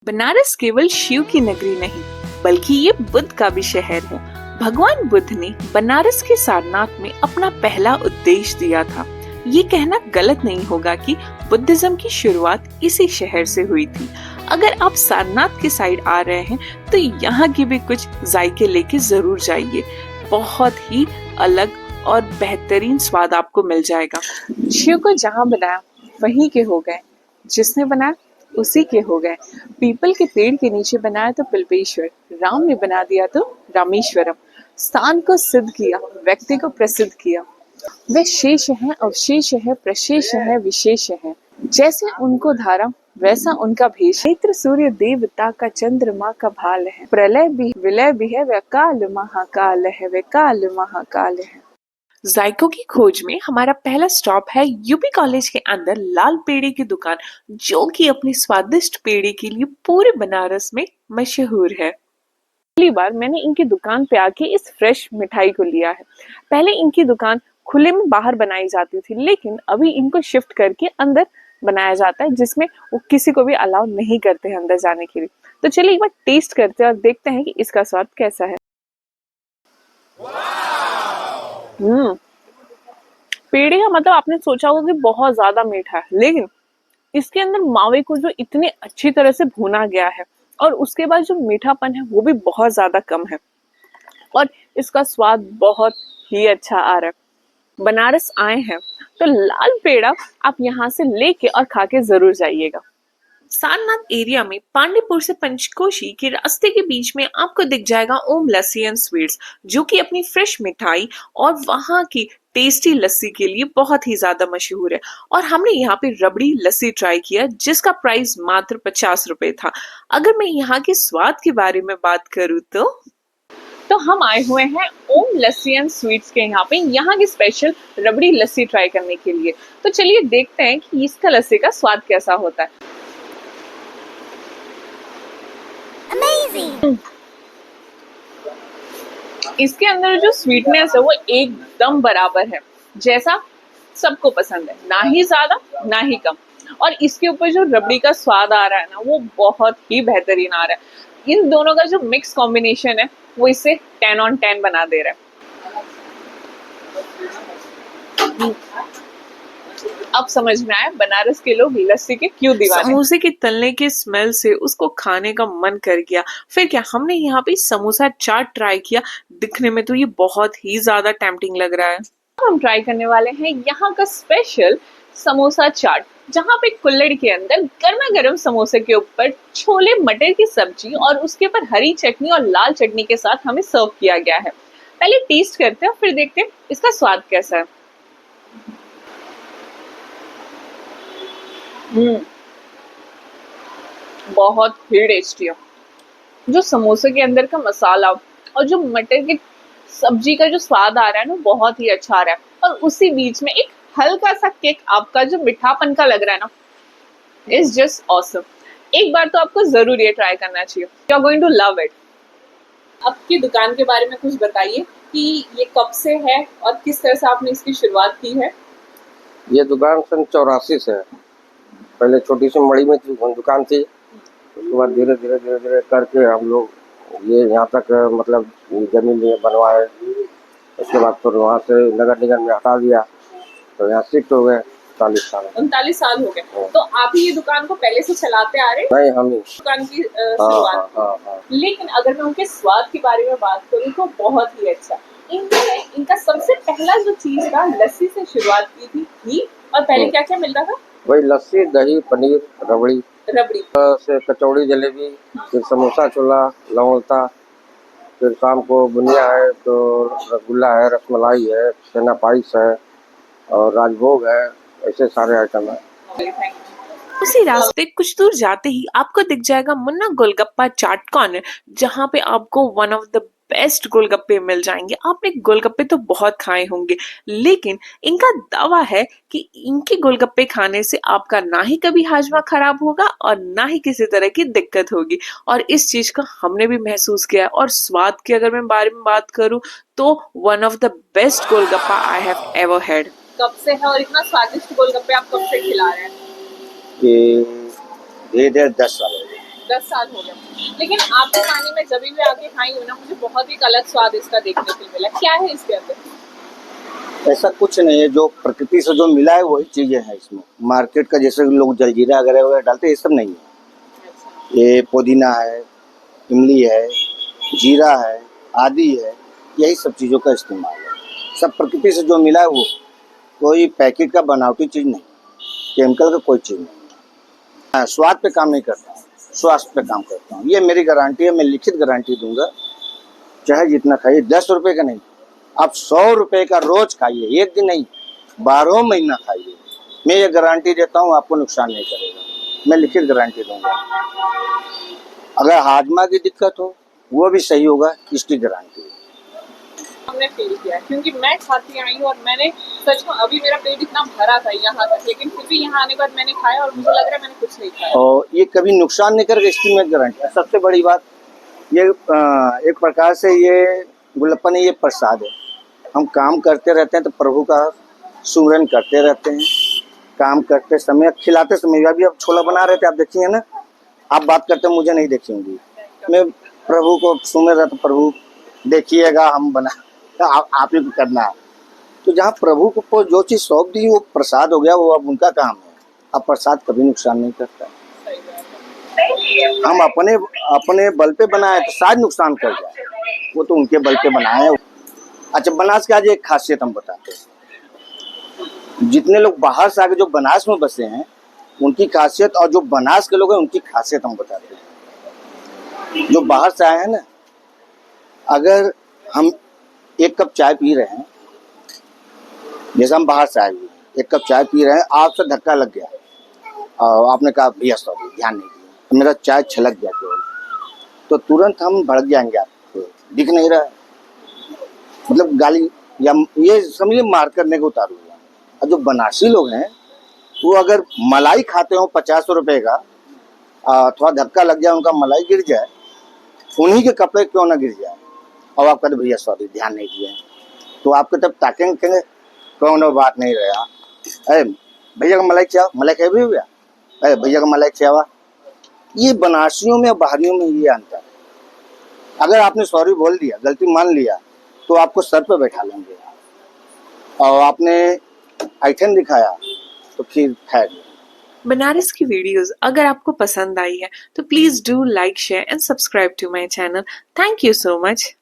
बनारस केवल शिव की नगरी नहीं, बल्कि ये बुद्ध का भी शहर है। भगवान बुद्ध ने बनारस के सारनाथ में अपना पहला उपदेश दिया था। ये कहना गलत नहीं होगा कि बुद्धिज्म की शुरुआत इसी शहर से हुई थी। अगर आप सारनाथ के साइड आ रहे हैं तो यहाँ के भी कुछ जायके लेके जरूर जाइए। बहुत ही अलग और बेहतरीन स्वाद आपको मिल जाएगा। शिव को जहाँ बनाया वहीं के हो गए, जिसने बनाया उसी के हो गए। पीपल के पेड़ के नीचे बनाया तो पिल्पेश्वर, राम ने बना दिया तो रामेश्वरम। स्थान को सिद्ध किया, व्यक्ति को प्रसिद्ध किया। वे शेष है, अवशेष है, प्रशेष है, विशेष है। जैसे उनको धारा वैसा उनका भेष। नेत्र सूर्य देवता का, चंद्रमा का भाल है। प्रलय भी विलय भी है, वे काल महाकाल है, वे काल महाकाल है। जायकों की खोज में हमारा पहला स्टॉप है यूपी कॉलेज के अंदर लाल पेड़े की दुकान, जो कि अपनी स्वादिष्ट पेड़े के लिए पूरे बनारस में मशहूर है। पहली बार मैंने इनकी दुकान पे आके इस फ्रेश मिठाई को लिया है। पहले इनकी दुकान खुले में बाहर बनाई जाती थी, लेकिन अभी इनको शिफ्ट करके अंदर बनाया जाता है, जिसमें वो किसी को भी अलाउ नहीं करते हैं अंदर जाने के लिए। तो चलिए एक बार टेस्ट करते हैं और देखते हैं कि इसका स्वाद कैसा है। पेड़े का मतलब आपने सोचा होगा कि बहुत ज्यादा मीठा है, लेकिन इसके अंदर मावे को जो इतने अच्छी तरह से भुना गया है और उसके बाद जो मीठापन है वो भी बहुत ज्यादा कम है और इसका स्वाद बहुत ही अच्छा आ रहा है। बनारस आए हैं तो लाल पेड़ा आप यहाँ से लेके और खा के जरूर जाइएगा। सारनाथ एरिया में पांडेपुर से पंचकोशी के रास्ते के बीच में आपको दिख जाएगा ओम लस्सी एंड स्वीट्स, जो कि अपनी फ्रेश मिठाई और वहां की टेस्टी लस्सी के लिए बहुत ही ज्यादा मशहूर है। और हमने यहाँ पे रबड़ी लस्सी ट्राई किया, जिसका प्राइस मात्र 50 रुपए था। अगर मैं यहाँ के स्वाद के बारे में बात करूँ तो हम आए हुए हैं ओम लस्सी एंड स्वीट्स के यहाँ की स्पेशल रबड़ी लस्सी ट्राई करने के लिए। तो चलिए देखते हैं कि इसका लस्सी का स्वाद कैसा होता है। इसके अंदर जो स्वीटनेस है वो एकदम बराबर है, जैसा सबको पसंद है, ना ही ज्यादा ना ही कम। और इसके ऊपर जो रबड़ी का स्वाद आ रहा है ना, वो बहुत ही बेहतरीन आ रहा है। इन दोनों का जो मिक्स कॉम्बिनेशन है वो इसे 10 on 10 बना दे रहा है। अब समझ में आया बनारस के लोग लस्सी के क्यों दीवाने। समोसे के तलने के स्मेल से उसको खाने का मन कर गया। फिर क्या, हमने यहाँ पे समोसा चाट ट्राई किया। दिखने में तो ये बहुत ही ज्यादा टेम्पटिंग लग रहा है। हम ट्राई करने वाले हैं यहाँ का स्पेशल समोसा चाट, जहाँ पे कुल्हड़ के अंदर गर्मा गर्म समोसे के ऊपर छोले मटर की सब्जी और उसके ऊपर हरी चटनी और लाल चटनी के साथ हमें सर्व किया गया है। पहले टेस्ट करते हैं फिर देखते हैं इसका स्वाद कैसा है। बहुत ही टेस्टी है। जो समोसे के अंदर का मसाला और जो मटर की सब्जी का जो स्वाद आ रहा है ना, बहुत ही अच्छा आ रहा है। और उसी बीच में एक हल्का सा केक आपका जो मीठापन का लग रहा है ना, इज जस्ट ऑसम। एक बार तो आपको जरूर ये ट्राई करना चाहिए। You are going to love it. आपकी दुकान के बारे में कुछ बताइए कि ये कब से है और किस तरह से आपने इसकी शुरुआत की है। ये दुकान सन 84 से है। पहले छोटी सी मड़ी में दुकान थी, उसके बाद धीरे धीरे धीरे धीरे करके हम लोग ये यहाँ तक मतलब जमीन बनवाए। उसके बाद फिर वहाँ से नगर निगम में हटा दिया तो यहाँ शिफ्ट हो गए। 39 साल हो गए। तो आप ही ये दुकान को पहले से चलाते आ रहे हैं? नहीं, हम ही दुकान की शुरुआत। हाँ। लेकिन अगर मैं उनके स्वाद के बारे में बात करूँ तो बहुत ही अच्छा। इनका सबसे पहला जो चीज था, लस्सी से शुरुआत की थी घी, और पहले क्या क्या मिलता था? वही लस्सी, दही, पनीर, रबड़ी से कचौड़ी, जलेबी, फिर समोसा छोला, लौंगता, फिर शाम को बुनिया है, तो रसगुल्ला है, रसमलाई है, छेना पाइस है और राजभोग है। ऐसे सारे आइटम है। उसी रास्ते कुछ दूर जाते ही आपको दिख जाएगा मुन्ना गोलगप्पा चाट कॉर्नर, जहाँ पे आपको वन ऑफ द बेस्ट गोलगप्पे मिल जाएंगे। आपने गोलगप्पे तो बहुत खाए होंगे, लेकिन इनका दावा है कि इनके गोलगप्पे खाने से आपका ना ही कभी हाजमा खराब होगा और ना ही किसी तरह की दिक्कत होगी। और इस चीज का हमने भी महसूस किया है। और स्वाद की अगर मैं बारे में बात करूं तो one of the best golgappa I have ever had. कब से है और इतना स्वादिष्ट गोलगप्पे आप कब से खिला रहे हैं? कि धीरे धीरे 10 साल हो गए। 10 साल हो गए, लेकिन आपके खाने में जब भी आके खाई हूँ ना, मुझे बहुत ही अलग स्वाद इसका देखने को मिला। क्या है इसके अंदर? ऐसा कुछ नहीं है, जो प्रकृति से जो मिला है वही चीजें हैं इसमें। मार्केट का जैसे लोग जलजीरा वगैरह डालते हैं, ये सब नहीं है। अच्छा। ये पुदीना है, इमली है, जीरा है, आदि है, यही सब चीज़ों का इस्तेमाल है। सब प्रकृति से जो मिला है वो, कोई पैकेट का बनावटी चीज़ नहीं, केमिकल का कोई चीज़ नहीं। हाँ, स्वाद पे काम नहीं करता हूँ, स्वास्थ्य पे काम करता हूँ। ये मेरी गारंटी है, मैं लिखित गारंटी दूंगा। चाहे जितना खाइए, 10 रुपए का नहीं, आप 100 रुपए का रोज खाइए, एक दिन नहीं, 12 महीना खाइए। मैं ये गारंटी देता हूँ, आपको नुकसान नहीं करेगा, मैं लिखित गारंटी दूंगा। अगर हाजमा की दिक्कत हो वो भी सही होगा, इसकी गारंटी है। हमने फील किया, क्योंकि मैं खाती आई हूँ और मैंने सच में अभी मेरा पेट इतना भरा था यहाँ तक, लेकिन फिर भी यहाँ आने के बाद मैंने खाया और मुझे लग रहा है मैंने कुछ नहीं खाया। और ये कभी नुकसान नहीं करेगा, इसकी मैं गारंटी है। सबसे बड़ी बात ये एक प्रकार से ये गुलप्पन है, ये प्रसाद है। हम काम करते रहते हैं तो प्रभु का सुमिरन करते रहते हैं। काम करते समय, खिलाते समय, अभी आप छोला बना रहे थे, आप देखिए ना, आप बात करते मुझे नहीं देखेंगी, मैं प्रभु को सुमिर रहा, तो प्रभु देखिएगा, हम बना, आप ही को करना है। तो जहाँ प्रभु को जो चीज़ सौंप दी वो प्रसाद हो गया, वो अब उनका काम है। अब प्रसाद कभी नुकसान नहीं करता। हम अपने बल पे बनाए तो शायद नुकसान कर जाए, वो तो उनके बल पे बनाए। अच्छा, बनारस की आज एक खासियत हम बताते हैं। जितने लोग बाहर से आके जो बनारस में बसे हैं उनकी खासियत, और जो बनारस के लोग हैं उनकी खासियत हम बताते हैं। जो बाहर से आए हैं ना, अगर हम एक कप चाय पी रहे हैं, जैसे हम बाहर से आए हुए एक कप चाय पी रहे हैं, आपसे धक्का लग गया और आपने कहा भैया सॉरी, ध्यान नहीं दिया, तो मेरा चाय छलक गया केवल, तो तुरंत हम भड़क जाएंगे, आपको दिख नहीं रहा है, मतलब गाली या ये समझिए मार करने को उतारू हुआ। और जो बनारसी लोग हैं वो अगर मलाई खाते हो 50 रुपए का, थोड़ा धक्का लग जाए, उनका मलाई गिर जाए, उन्हीं के कपड़े क्यों ना गिर जाए, और आप कहते भैया सॉरी, ध्यान नहीं दिए, तो आपको तब ताकेंगे, कहेंगे कौन बात नहीं रहा, अरे भैया का मलाई चाह, मलाई खाए भी भैया, अरे भैया का मलाई चावा। ये बनारसियों में और बाहरियों में ये अंतर है। अगर आपने सॉरी बोल दिया, गलती मान लिया, तो आपको सर पे बैठा लेंगे, और आपने आइटम दिखाया तो फिर खैर। बनारस की वीडियोस अगर आपको पसंद आई है तो please do like, share and subscribe to my channel. Thank you so much.